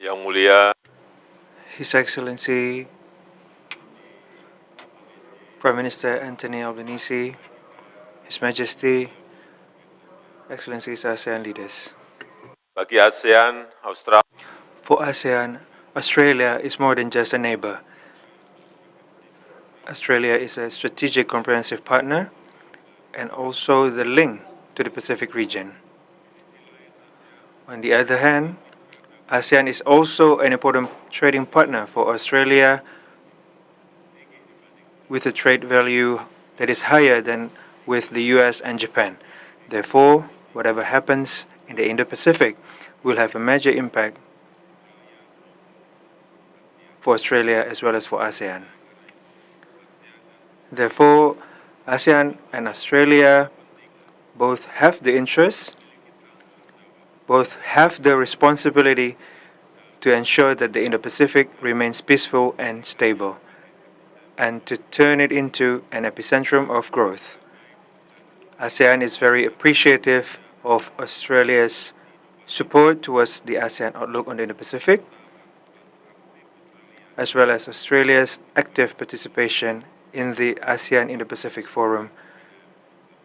Yang Mulia His Excellency Prime Minister Anthony Albanese, His Majesty, Excellencies ASEAN leaders. bagi ASEAN, Australia For ASEAN, Australia is more than just a neighbor. Australia is a strategic comprehensive partner and also the link to the Pacific region. On the other hand, ASEAN is also an important trading partner for Australia with a trade value that is higher than with the US and Japan. Therefore, whatever happens in the Indo-Pacific will have a major impact for Australia as well as for ASEAN. Therefore, ASEAN and Australia both have the interest, both have the responsibility to ensure that the Indo-Pacific remains peaceful and stable, and to turn it into an epicentrum of growth. ASEAN is very appreciative of Australia's support towards the ASEAN outlook on the Indo-Pacific, as well as Australia's active participation in the ASEAN Indo-Pacific Forum,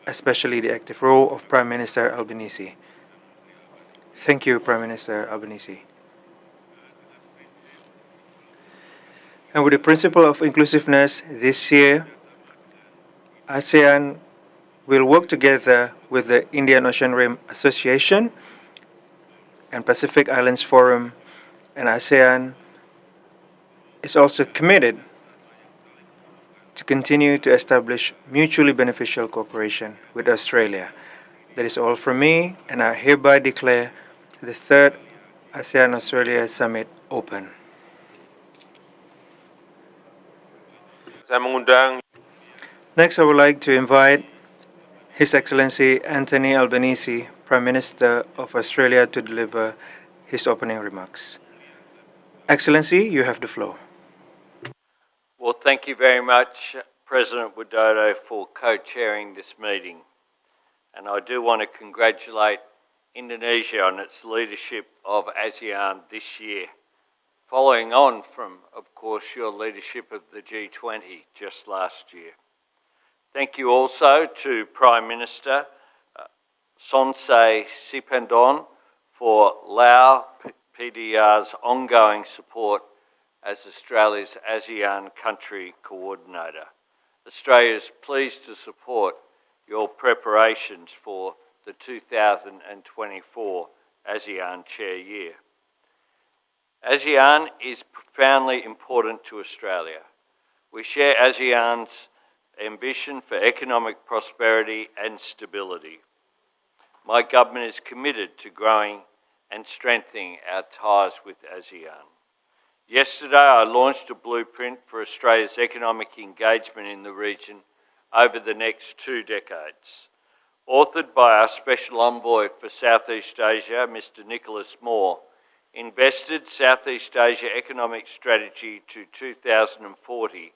especially the active role of Prime Minister Albanese. Thank you, Prime Minister Albanese. And with the principle of inclusiveness, this year, ASEAN will work together with the Indian Ocean Rim Association and Pacific Islands Forum, and ASEAN is also committed to continue to establish mutually beneficial cooperation with Australia. That is all from me, and I hereby declare the third ASEAN-Australia Summit open. saya mengundang Next, I would like to invite His Excellency Anthony Albanese, Prime Minister of Australia, to deliver his opening remarks. Excellency, you have the floor. Well, thank you very much, President Widodo, for co-chairing this meeting. And I do want to congratulate Indonesia on its leadership of ASEAN this year, following on from, of course, your leadership of the G20 just last year. Thank you also to Prime Minister Sonsei Siphandone for Lao PDR's ongoing support as Australia's ASEAN country coordinator. Australia is pleased to support your preparations for the 2024 ASEAN Chair Year. ASEAN is profoundly important to Australia. We share ASEAN's ambition for economic prosperity and stability. My government is committed to growing and strengthening our ties with ASEAN. Yesterday, I launched a blueprint for Australia's economic engagement in the region over the next 2 decades. Authored by our Special Envoy for Southeast Asia, Mr. Nicholas Moore, Invested Southeast Asia Economic Strategy to 2040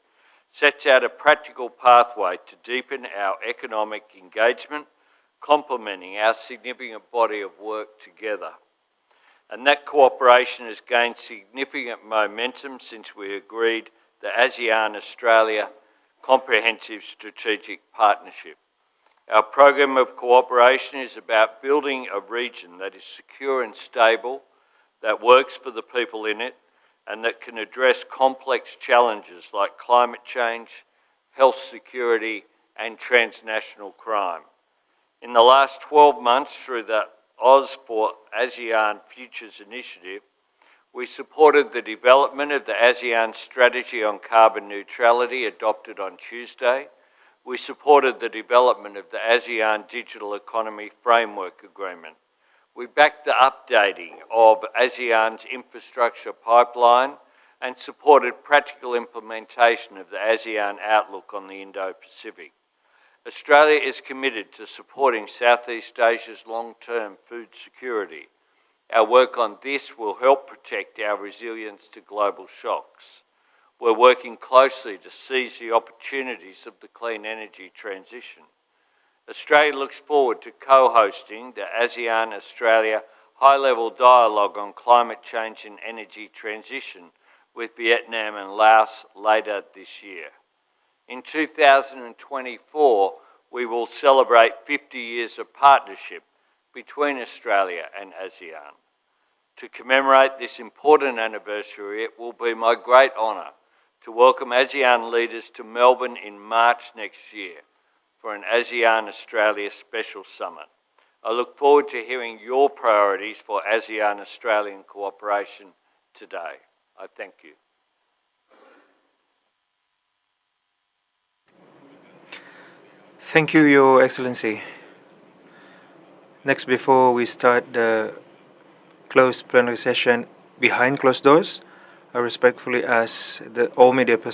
sets out a practical pathway to deepen our economic engagement, complementing our significant body of work together. And that cooperation has gained significant momentum since we agreed the ASEAN-Australia Comprehensive Strategic Partnership. Our program of cooperation is about building a region that is secure and stable, that works for the people in it, and that can address complex challenges like climate change, health security, and transnational crime. In the last 12 months, through the Oz for ASEAN Futures Initiative, we supported the development of the ASEAN Strategy on Carbon Neutrality adopted on Tuesday. We supported the development of the ASEAN Digital Economy Framework Agreement. We backed the updating of ASEAN's infrastructure pipeline and supported practical implementation of the ASEAN Outlook on the Indo-Pacific. Australia is committed to supporting Southeast Asia's long-term food security. Our work on this will help protect our resilience to global shocks. We're working closely to seize the opportunities of the clean energy transition. Australia looks forward to co-hosting the ASEAN-Australia high-level dialogue on climate change and energy transition with Vietnam and Laos later this year. In 2024, we will celebrate 50 years of partnership between Australia and ASEAN. To commemorate this important anniversary, it will be my great honour to welcome ASEAN leaders to Melbourne in March next year for an ASEAN-Australia Special Summit. I look forward to hearing your priorities for ASEAN-Australian cooperation today. I thank you. Thank you, Your Excellency. Next, before we start the closed plenary session behind closed doors, I respectfully ask all media personnel